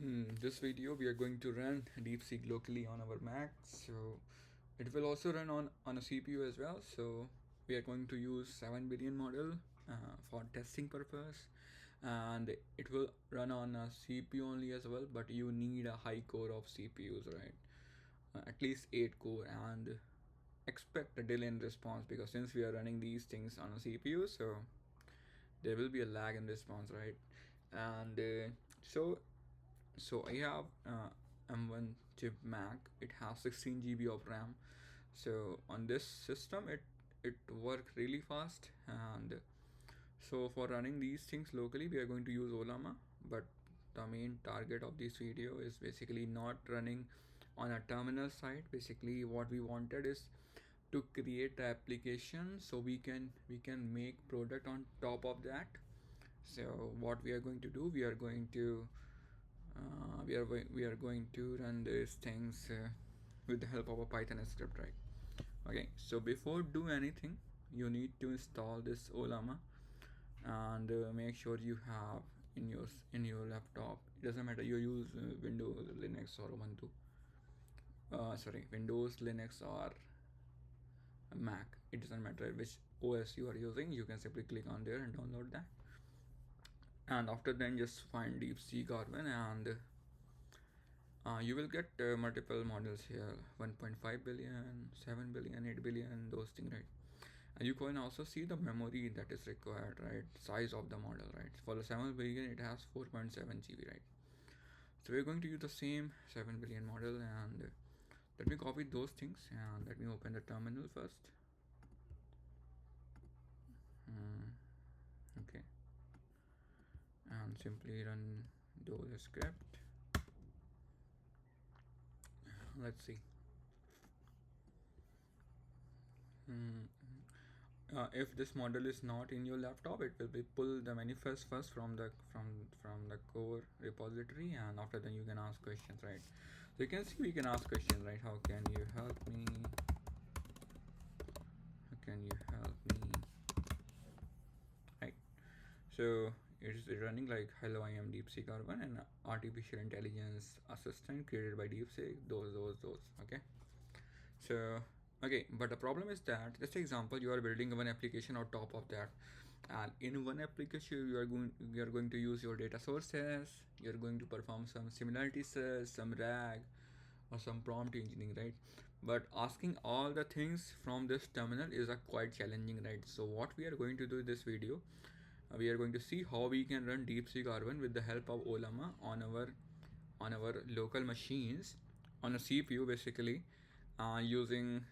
In this video we are going to run DeepSeek locally on our Mac, so it will also run on a CPU as well. So we are going to use 7 billion model for testing purpose, and it will run on a CPU only as well, but you need a high core of CPUs, right? At least 8 core, and expect a delay in response, because since we are running these things on a CPU, so there will be a lag in response, right? And so I have M1 chip Mac. It has 16 GB of RAM. So on this system, it works really fast. And so for running these things locally, we are going to use Ollama. But the main target of this video is basically not running on a terminal side. Basically, what we wanted is to create the application so we can make product on top of that. So what we are going to do, we are going to run these things with the help of a Python script, right? Okay, so before do anything, you need to install this Ollama, and make sure you have in your laptop. It doesn't matter you use Windows, Linux, or Ubuntu. Windows, Linux, or Mac. It doesn't matter which OS you are using. You can simply click on there and download that. And after then, just find Deepseek R1, and you will get multiple models here: 1.5 billion, 7 billion, 8 billion, those things, right? And you can also see the memory that is required, right? Size of the model, right? For the 7 billion, it has 4.7 GB, right? So we're going to use the same 7 billion model, and let me copy those things, and let me open the terminal first. Okay, and simply run those script. Let's see. If this model is not in your laptop, it will be pull the manifest first from the core repository, and after then you can ask questions, right? So you can see we can ask questions, right? How can you help me? How can you help me? Right. So it's running like, hello, I am Deepseek R1, an artificial intelligence assistant created by Deepseek. Those. Okay. So okay, but the problem is that, just example, you are building one application on top of that, and in one application you are going to use your data sources. You're going to perform some similarity search, some RAG, or some prompt engineering, right? But asking all the things from this terminal is a quite challenging, right? So what we are going to do in this video, we are going to see how we can run DeepSeek R1 with the help of Ollama on our local machines on a CPU, basically, using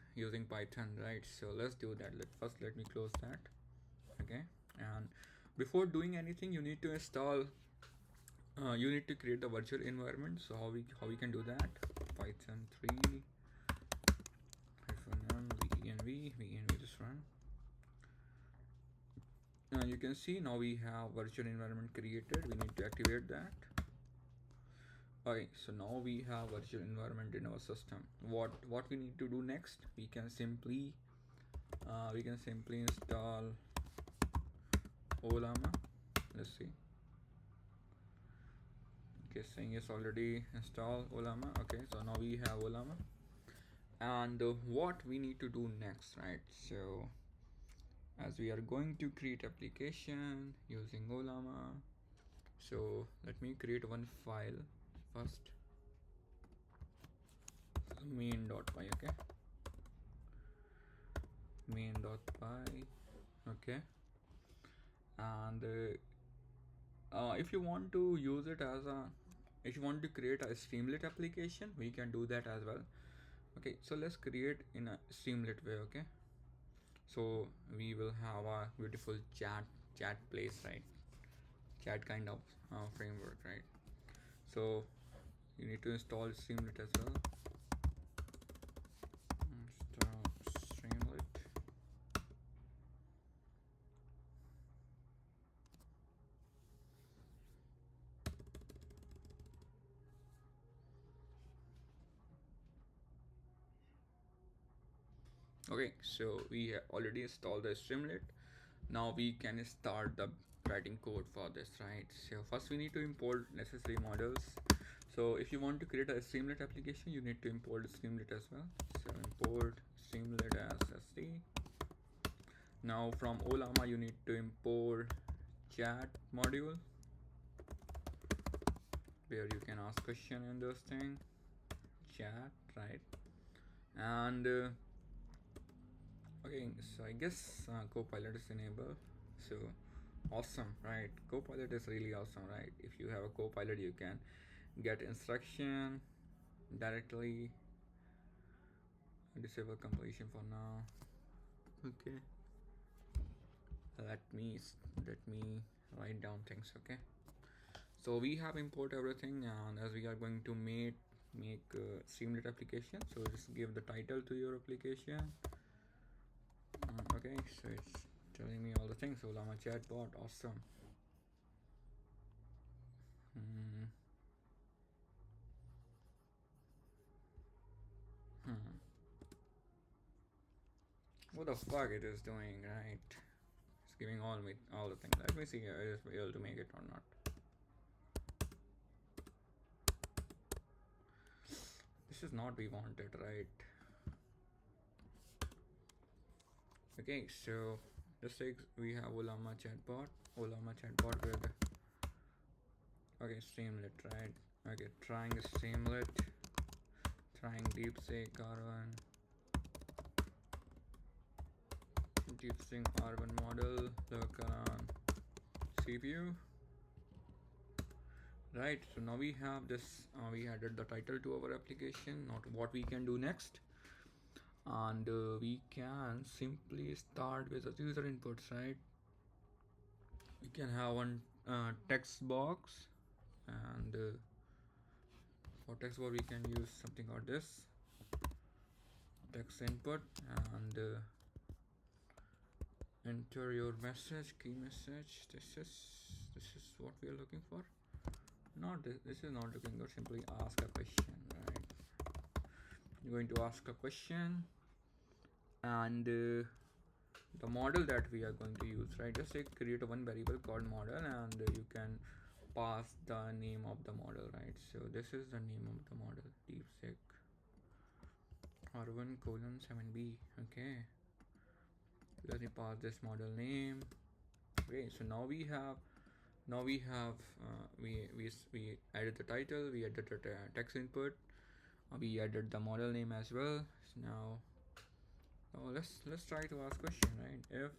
Python, right? So let's do that. Let me close that. Okay, and before doing anything, you need to install. You need to create the virtual environment. So how we can do that? Python 3 -v just run. You can see now we have virtual environment created. We need to activate that. Okay, so now we have virtual environment in our system. What we need to do next? We can simply install Ollama. Let's see. Okay, saying it's already installed Ollama. Okay, so now we have Ollama, and what we need to do next, right? So as we are going to create application using Ollama, so let me create one file first. Main.py. Okay, main.py. Okay, and if you want to use it as a, if you want to create a Streamlit application, we can do that as well. Okay, so let's create in a Streamlit way. Okay, so we will have a beautiful chat place, right? Chat kind of framework, right? So you need to install Streamlit as well. Install Streamlit. Okay, so we already installed the Streamlit. Now we can start the writing code for this, right? So first we need to import necessary models. So if you want to create a Streamlit application, you need to import Streamlit as well. So import Streamlit as SD. Now from Ollama you need to import chat module, where you can ask question in this thing, chat, right? And okay, so I guess Copilot is enabled. So awesome, right? Copilot is really awesome, right? If you have a Copilot, you can get instruction directly. Disable completion for now. Okay, let me write down things. Okay, so we have import everything, and as we are going to make Streamlit application, so just give the title to your application. Okay, so it's telling me all the things. Ollama chatbot, awesome. Hmm. Hmm. What the fuck it is doing, right? It's giving all the things. Let me see if it is able to make it or not. This is not we wanted, right? Okay, so just take we have Ollama chatbot with okay Streamlit, right? Okay, trying Streamlit, trying Deepseek R1, Deepseek R1 model, look on CPU. Right, so now we have this, we added the title to our application. Not what we can do next, and we can simply start with the user inputs, right? We can have one text box, and for text box we can use something like this text input, and enter your message, key message. This is what we are looking for. Not this is not looking good. Simply ask a question, right? You're going to ask a question, and the model that we are going to use, right? Just create a one variable called model, and you can pass the name of the model, right? So this is the name of the model, Deepseek R1:7b. Okay, let me pass this model name. Okay, so now we have we added the title, we added the text input, we added the model name as well. So now let's try to ask question, right? If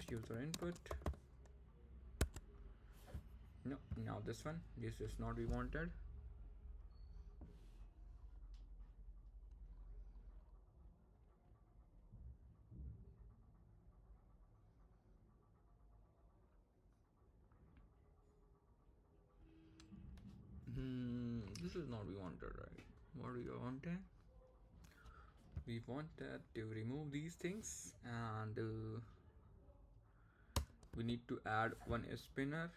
user input, no, now this is not we wanted. This is not we wanted, right? What we wanted, we wanted to remove these things, and we need to add one spinner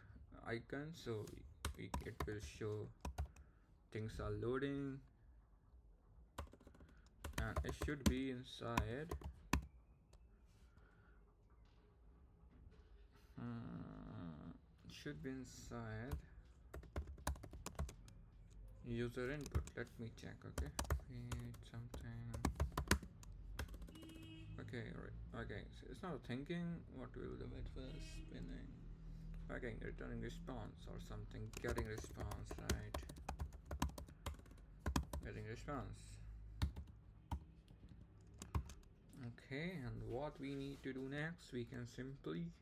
icon, so it will show things are loading, and it should be inside should be inside user input. Let me check. Okay, create something. Okay, right. Okay, so it's not thinking what will the bit first spinning. Okay, returning response or something, getting response, right? Getting response. Okay, and what we need to do next, we can simply,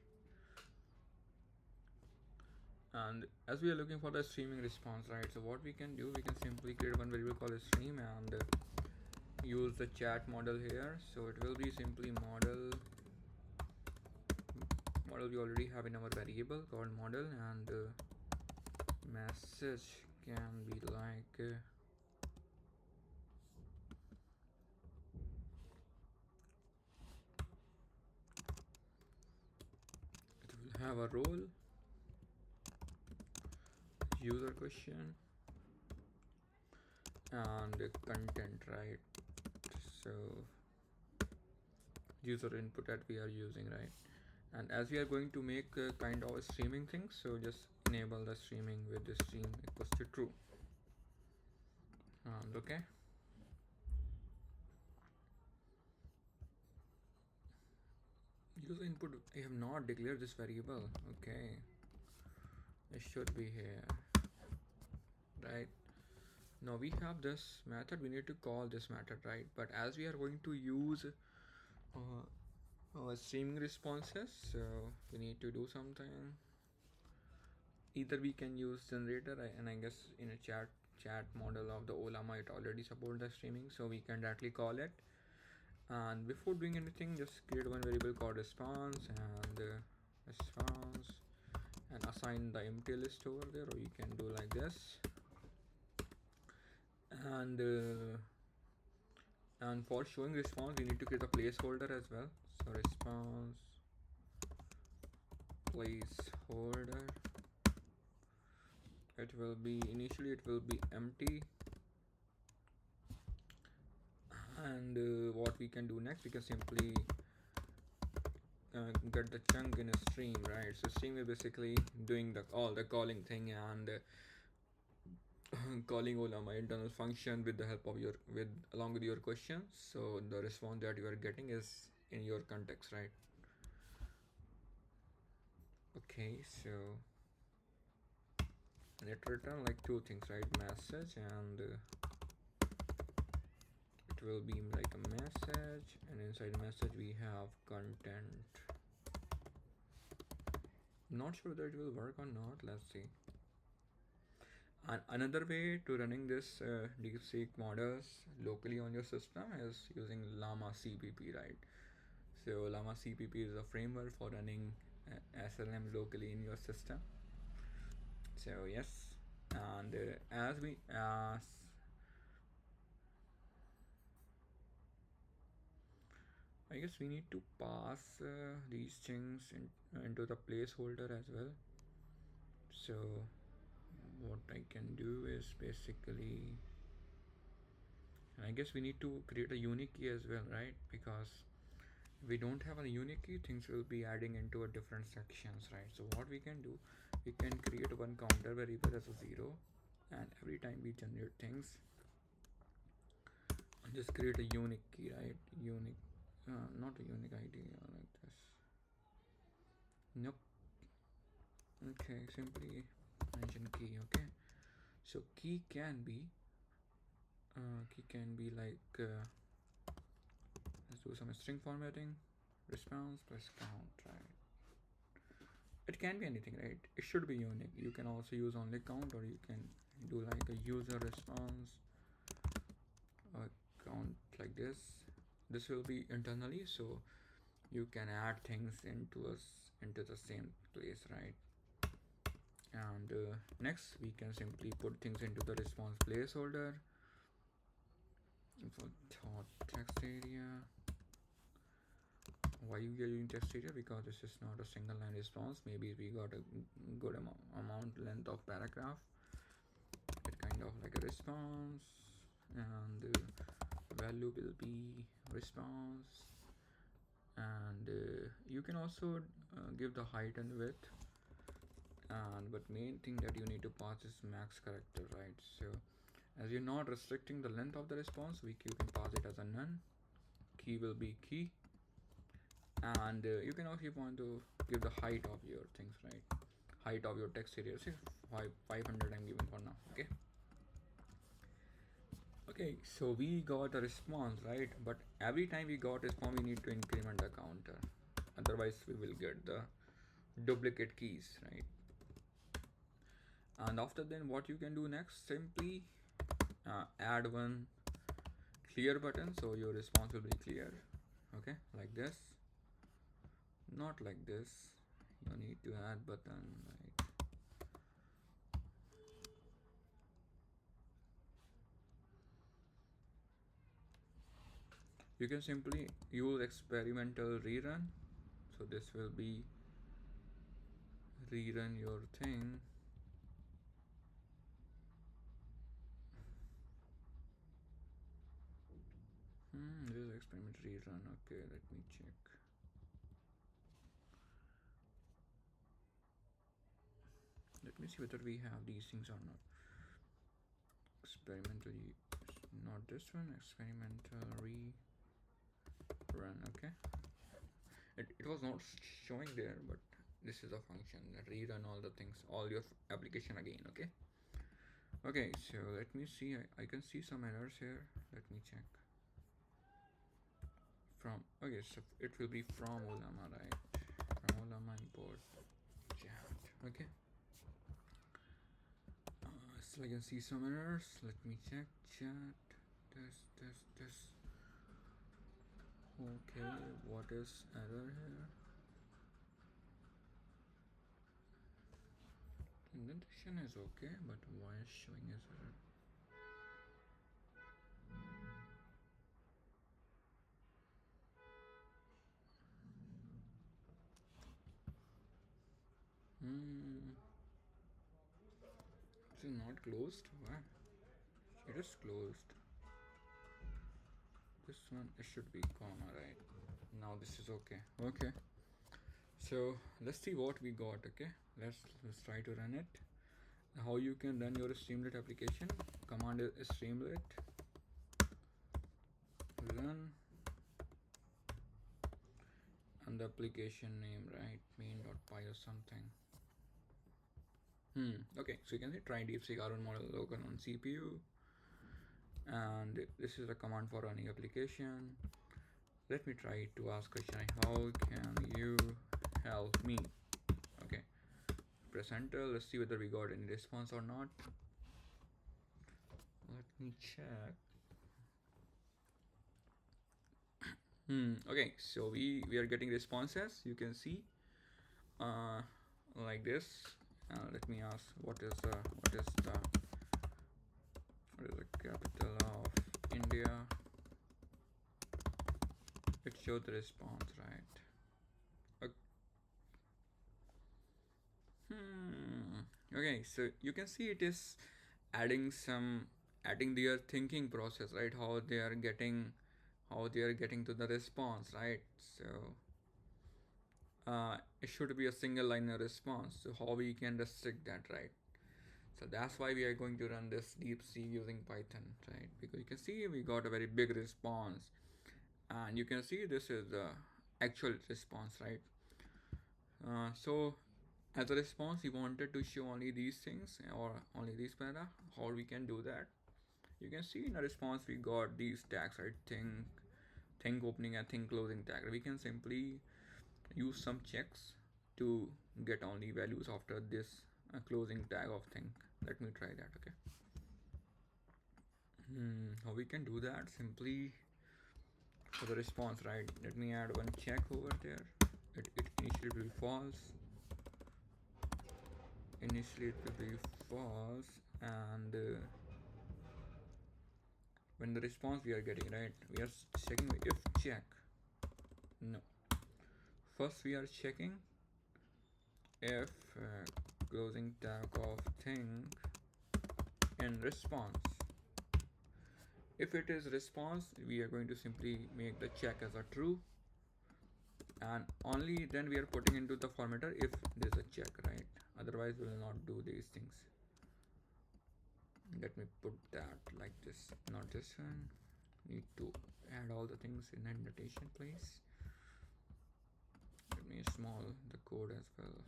and as we are looking for the streaming response, right? So what we can do, we can simply create one variable called stream, and use the chat model here. So it will be simply model we already have in our variable called model, and message can be like it will have a role, user question, and content, right? So user input that we are using, right? And as we are going to make kind of a streaming thing, so just enable the streaming with the stream equals to true. And okay, user input, I have not declared this variable. Okay, it should be here, right? Now we have this method, we need to call this method, right? But as we are going to use streaming responses, so we need to do something. Either we can use generator, and I guess in a chat model of the Ollama it already supports the streaming, so we can directly call it. And before doing anything, just create one variable called response, and response, and assign the empty list over there, or you can do like this. And for showing response, you need to create a placeholder as well. So response placeholder, it will be initially it will be empty. And what we can do next, we can simply get the chunk in a stream, right? So stream is basically doing all the calling thing, and calling Ollama internal function with the help of along with your questions. So the response that you are getting is in your context, right? Okay, so it return like two things, right? Message, and it will be like a message, and inside message we have content. Not sure whether it will work or not. Let's see. And another way to running this DeepSeek models locally on your system is using Llama CPP, right? So Llama CPP is a framework for running SLM locally in your system. So yes, and as I guess we need to pass these things into the placeholder as well. So what I can do is basically, I guess we need to create a unique key as well, right? Because if we don't have a unique key, things will be adding into a different sections, right? So what we can do, we can create one counter variable as a 0, and every time we generate things, just create a unique key, right? Unique, not a unique ID like this. Nope. Okay, simply mention key. Okay, so key can be like let's do some string formatting, response plus count, right? It can be anything, right? It should be unique. You can also use only count, or you can do like a user response count like this. This will be internally, so you can add things into the same place, right? And next we can simply put things into the response placeholder. For text area, why we are using text area? Because this is not a single line response. Maybe we got a good amount length of paragraph, it kind of like a response, and value will be response. And you can also give the height and width, and but main thing that you need to pass is max character, right? So as you're not restricting the length of the response, you can pass it as a none. Key will be key, and you can also, if you want to give the height of your things, right? Height of your text area, say 500 I'm giving for now. Okay, so we got a response, right? But every time we got response, we need to increment the counter, otherwise we will get the duplicate keys, right? And after then, what you can do next, simply add one clear button, so your response will be clear. Okay, like this, not like this. You need to add button, right? You can simply use experimental rerun, so this will be rerun your thing. This is experiment rerun. Okay, let me check. Let let me see whether we have these things or not. Experimentally, not this one. Experimental rerun. Okay, it was not showing there, but this is a function that rerun all the things, all your application again. Okay, so let me see. I can see some errors here. Let me check. From, okay, so it will be from Ollama, right? From Ollama import chat. Okay, so I can see some errors. Let me check chat. This. Okay, what is error here? Indentation is okay, but why is showing as error? This is not closed. Why? It is closed. This one, it should be comma, right? Now this is okay. Okay. So let's see what we got. Okay. Let's try to run it. How you can run your Streamlit application? Command is Streamlit. Run. And the application name, right? main.py or something. Okay, so you can say try Deepseek R1 model local on CPU, and this is a command for running application. Let me try to ask question, how can you help me? Okay, press enter. Let's see whether we got any response or not. Let me check. Okay, so we are getting responses. You can see like this. Let me ask, what is the capital of India? It showed the response, right? Okay, so you can see it is adding their thinking process, right? How they are getting to the response, right? So it should be a single liner response. So how we can restrict that, right? So that's why we are going to run this Deepseek using Python, right? Because you can see we got a very big response, and you can see this is the actual response, right? So as a response, we wanted to show only these things or only these para. How we can do that? You can see in a response we got these tags, right? Think opening and think closing tag. We can simply use some checks to get only values after this closing tag of think. Let me try that. Okay. How we can do that? Simply for the response, right? Let me add one check over there. It initially will be false. Initially it will be false, and when the response we are getting, right, we are checking if check. No, first we are checking if closing tag of thing in response. If it is response, we are going to simply make the check as a true, and only then we are putting into the formatter if there's a check, right? Otherwise we will not do these things. Let me put that like this, not this one. Need to add all the things in annotation place. Let me small the code as well.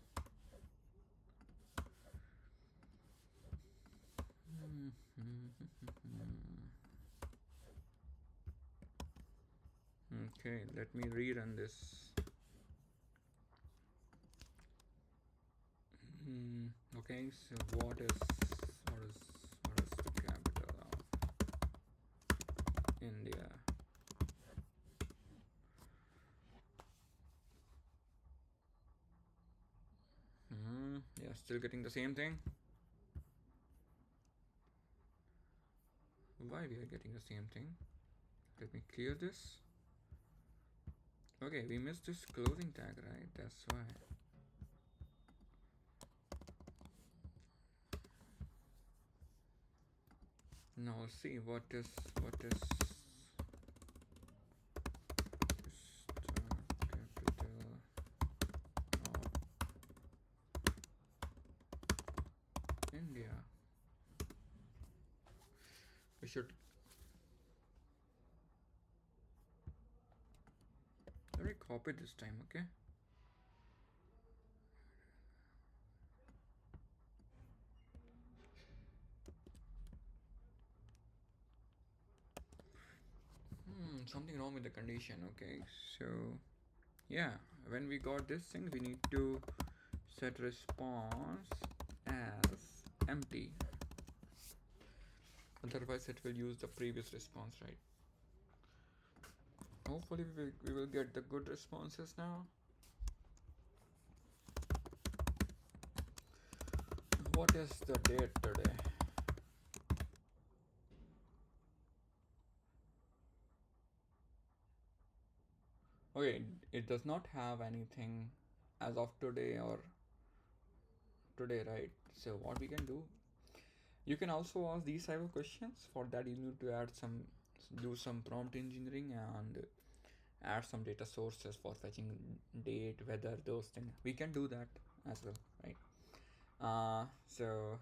Okay, let me rerun this. Okay, so what is the capital of India? Yeah, still getting the same thing. Why we are getting the same thing? Let me clear this. Okay, we missed this closing tag, right? That's why. Now let's see what is capital of we should. Let me copy this time, okay? Something wrong with the condition, okay? So yeah, when we got this thing, we need to set response as empty. Otherwise, it will use the previous response, right? Hopefully, we will get the good responses now. What is the date today? Okay, it does not have anything as of today or today, right? So what we can do, you can also ask these type of questions. For that, you need to do some prompt engineering and add some data sources for fetching date, weather, those things. We can do that as well, right? So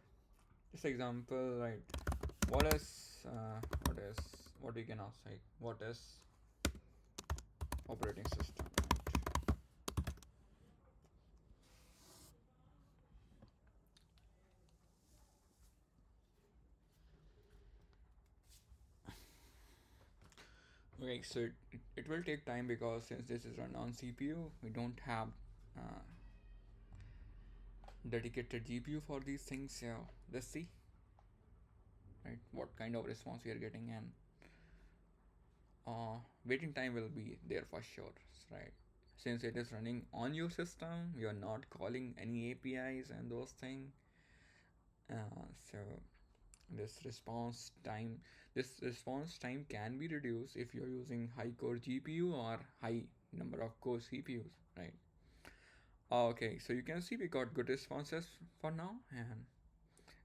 this example, right? What is what we can ask, like what is operating system, right? Okay, so it will take time because since this is run on CPU, we don't have uh, dedicated GPU for these things. So let's see, right, what kind of response we are getting, and waiting time will be there for sure, right? Since it is running on your system, you are not calling any APIs and those things. So this response time this response time can be reduced if you're using high core GPU or high number of core CPUs, right? Okay, so you can see we got good responses for now,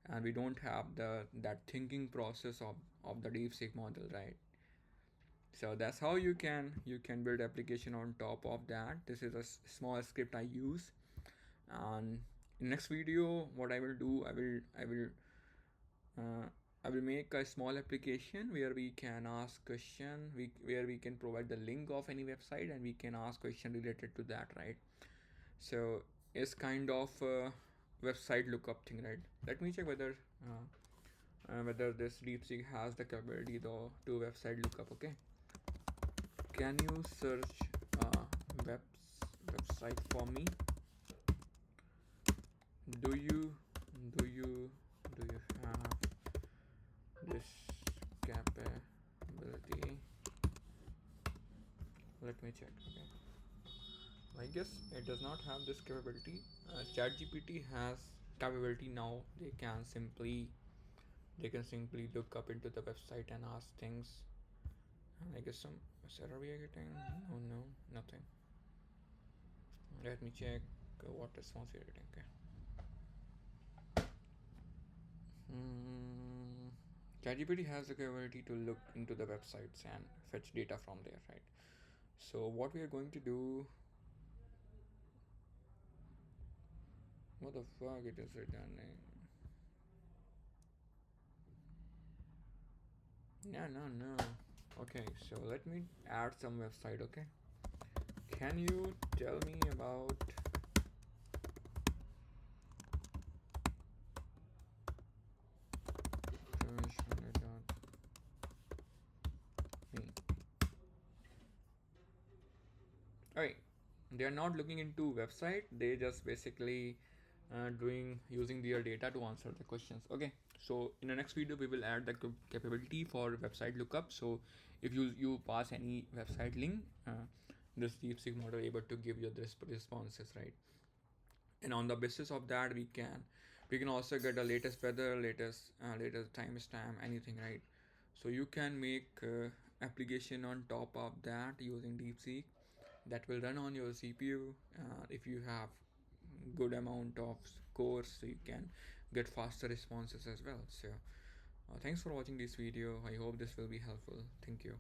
and we don't have that thinking process of the DeepSeek model, right? So that's how you can build application on top of that. This is a small script I use, and in next video what I will do, uh, I will make a small application where we can ask question, where we can provide the link of any website and we can ask question related to that, right? So it's kind of a website lookup thing, right? Let me check whether this DeepSeek has the capability though to website lookup. Okay, can you search uh, website for me? Do you do you do you have this capability? Let me check. Okay, I guess it does not have this capability. ChatGPT has capability now. They can simply look up into the website and ask things. And I guess some error we are getting. No, nothing. Let me check what response we are getting. Okay. ChatGPT has the capability to look into the websites and fetch data from there, right? So what we are going to do? What the fuck it is returning? No. Okay, so let me add some website. Okay, can you tell me about me? Alright, they are not looking into website. They just basically doing using their data to answer the questions. Okay, so in the next video we will add the capability for website lookup. So if you pass any website link, this DeepSeek model able to give you this responses, right? And on the basis of that, we can also get the latest weather, latest timestamp, anything, right? So you can make application on top of that using DeepSeek that will run on your CPU. If you have good amount of cores, so you can get faster responses as well. So thanks for watching this video. I hope this will be helpful. Thank you.